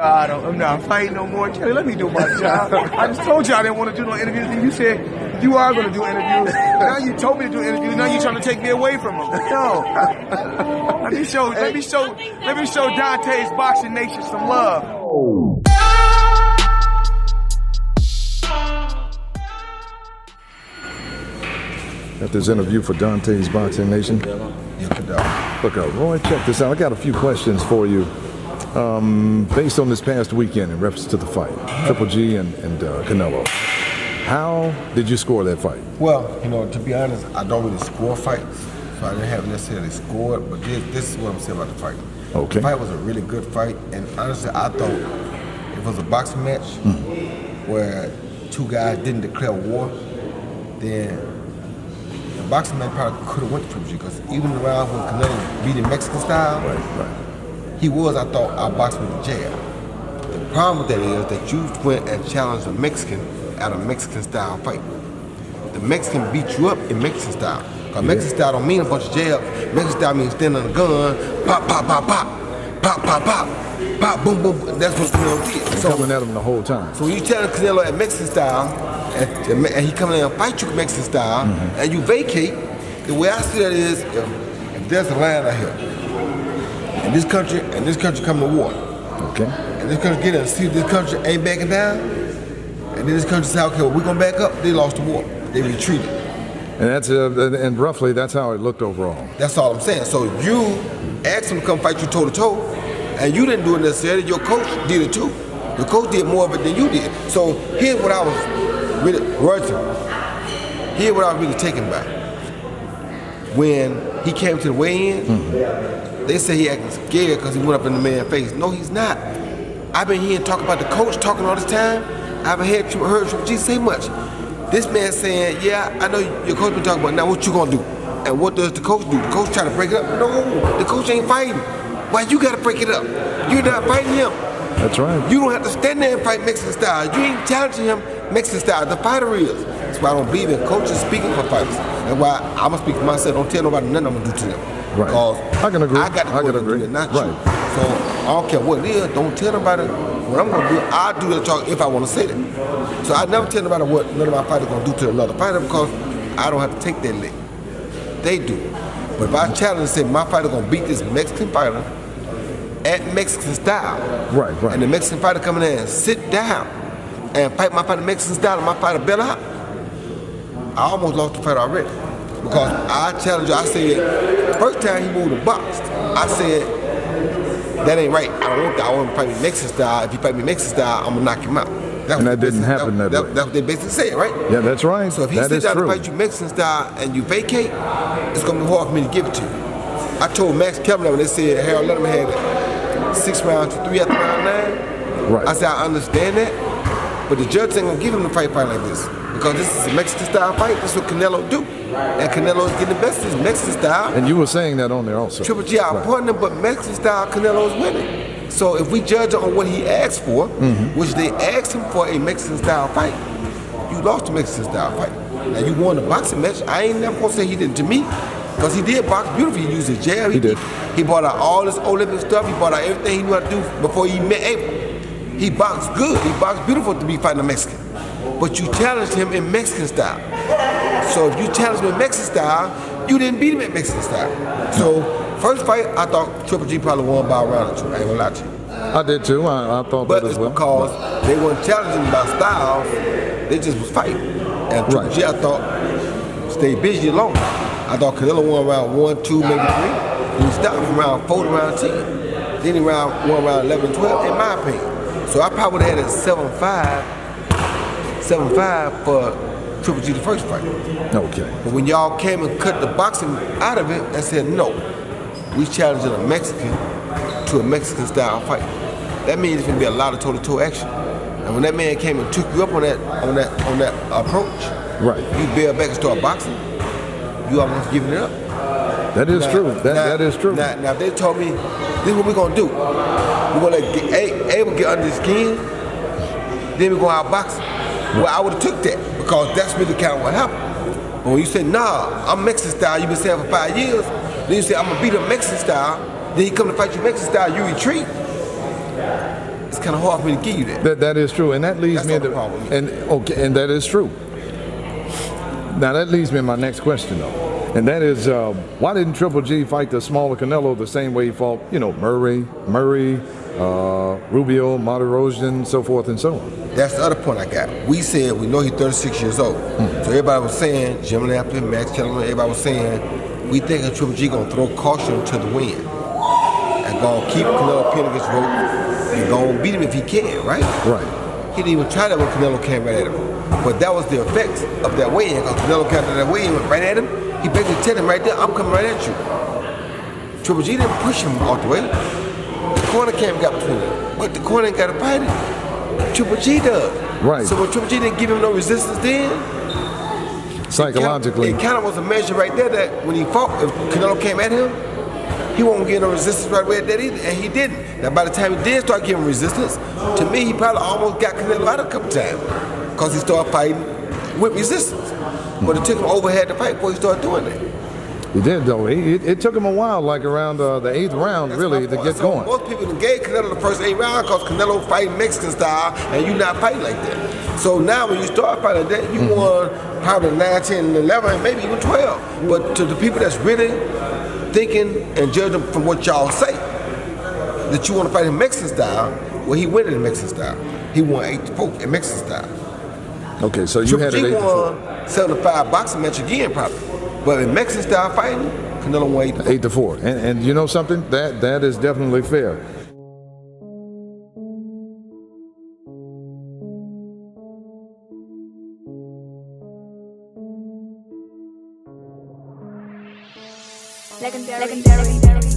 I'm not fighting no more. Kelly, let me do my job. I just told you I didn't want to do no interviews, and you said you are going to do interviews. Now you told me to do interviews. Now you're trying to take me away from them. No. Let me show Dante's Boxing Nation some love. Got this interview for Dante's Boxing Nation. Look, Roy, check this out. I got a few questions for you. Based on this past weekend in reference to the fight, Triple G and Canelo. How did you score that fight? Well, to be honest, I don't really score fights, so I didn't have necessarily scored, but this is what I'm saying about the fight. Okay. The fight was a really good fight, and honestly, I thought it was a boxing match where two guys didn't declare war, then the boxing match probably could have went to Triple G, because even around when Canelo beat him Mexican style, Right. He was, I thought, outboxed with the jab. The problem with that is that you went and challenged a Mexican at a Mexican style fight. The Mexican beat you up in Mexican style. Because Mexican style don't mean a bunch of jabs. Mexican style means standing on a gun, pop, pop, pop, pop, pop, pop, pop, pop, boom, boom. That's what Canelo did. So, coming at him the whole time. So when you challenge Canelo at Mexican style, and he come in and fight you Mexican style, and you vacate, the way I see that is, if there's a line out here, and this country come to war. Okay. And this country get in and see this country ain't backing down. And then this country say, okay, well, we're gonna back up. They lost the war. They retreated. And that's and roughly that's how it looked overall. That's all I'm saying. So you asked them to come fight you toe to toe, and you didn't do it necessarily. Your coach did it too. Your coach did more of it than you did. So here's what I was really Here's what I was really taken by. When he came to the weigh-in. They say he acting scared because he went up in the man's face. No, he's not. I've been hearing talk about the coach talking all this time. I haven't heard Triple G say much. This man saying, yeah, I know your coach been talking about, now what you gonna do? And what does the coach do? The coach try to break it up? No, the coach ain't fighting. Why you gotta break it up? You're not fighting him. That's right. You don't have to stand there and fight Mexican style. You ain't challenging him Mexican style. The fighter is. That's why I don't believe in coaches speaking for fighters. That's why I'm gonna speak for myself. Don't tell nobody nothing I'm gonna do to them. Right. I can agree. I got to do it, not you. So I don't care what it is. Don't tell nobody what I'm gonna do. I'll do that talk if I want to say that. So I never tell nobody what none of my fighters gonna do to another fighter because I don't have to take that lick. They do. But if I challenge and say my fighter gonna beat this Mexican fighter at Mexican style, right, and the Mexican fighter coming in and sit down and fight my fighter Mexican style and my fighter bell out, I almost lost the fight already. Because I challenged you, I said, first time he moved the box, I said, that ain't right. I don't want that. I want him to fight me Mexican style. If he fight me Mexican style, I'm gonna knock him out. And that didn't happen that way. That's what they basically said, right? Yeah, that's right. So if he sits down to fight you Mexican style and you vacate, it's gonna be hard for me to give it to you. I told Max Kelvin when they said Harold Letterman had 6 rounds to 3 after round 9. Right. I said, I understand that, but the judge ain't gonna give him a fight like this. Because this is a Mexican style fight, that's what Canelo do. And Canelo is getting the best of his Mexican style. And you were saying that on there also. Triple G our partner, but Mexican style, Canelo is winning. So if we judge on what he asked for, which they asked him for a Mexican style fight, you lost the Mexican style fight. Now you won the boxing match. I ain't never gonna say he didn't to me, because he did box beautifully. He used his jab. He did. He brought out all this Olympic stuff. He brought out everything he knew how to do before he met Abel. He boxed good. He boxed beautiful to be fighting a Mexican. But you challenged him in Mexican style. So if you challenged him in Mexican style, you didn't beat him in Mexican style. So first fight, I thought Triple G probably won by a round or two. I ain't gonna lie to you. I did too. I thought but that as well. But it's because they weren't challenging by styles, they just was fighting. And Triple G, I thought, stayed busy alone. I thought Canelo won round 1, 2, maybe 3. And he stopped from round 4 to round 10. Then he won round 11 and 12, in my opinion. So I probably would have had a 7-5 for Triple G the first fight. Okay. But when y'all came and cut the boxing out of it and said, no, we challenging a Mexican to a Mexican style fight. That means it's gonna be a lot of toe-to-toe action. And when that man came and took you up on that approach, you bail back and start boxing, you almost giving it up. That is true. That is true. Now if they told me, this is what we're gonna do. We're gonna let Abel get under the skin, then we're gonna outbox him. Well, I would have took that, because that's really kind of what happened. But when you say, nah, I'm Mexican style, you've been saying for 5 years, then you say, I'm gonna beat up Mexican style, then he come to fight you Mexican style, you retreat. it's kind of hard for me to give you that. That is true, and that leads me That's to the problem. and that is true. Now that leads me to my next question, though, and that is why didn't Triple G fight the smaller Canelo the same way he fought, Murray, Rubio, Martirosyan, so forth and so on? That's the other point I got. We said we know he's 36 years old, so everybody was saying, Jim Lampley, Max Kellerman, everybody was saying, we think Triple G gonna throw caution to the wind and gonna keep Canelo pinned against the rope and gonna beat him if he can, right? Right. He didn't even try that when Canelo came right at him. But that was the effects of that weigh-in, because Canelo came to that weigh-in, went right at him. He basically told him right there, I'm coming right at you. Triple G didn't push him off the way. The corner came got between them. But the corner ain't got to fight it. Triple G does. Right. So when Triple G didn't give him no resistance then, Psychologically. it kind of was a measure right there that when he fought, if Canelo came at him, he won't get no resistance right away at that either, and he didn't. Now by the time he did start giving resistance, to me he probably almost got Canelo out a couple times, because he started fighting with resistance. But it took him overhead to fight before he started doing that. He did, though. It took him a while, like around the 8th round, That's really, my to point. get So going. most people gave Canelo the first 8 rounds because Canelo fighting Mexican style and you not fighting like that. So now when you start fighting like that, you won probably 9, 10, 11, and maybe even 12. But to the people that's really thinking and judging from what y'all say, that you want to fight in Mexican style, well, he went in Mexican style. He won 8-4 in Mexican style. Okay, so you Triple had it G 8-4. won 7-5 boxing match again, probably. But in Mexican style fighting, Canelo won 8-4. 8-4. And you know something? That is definitely fair. Legendary.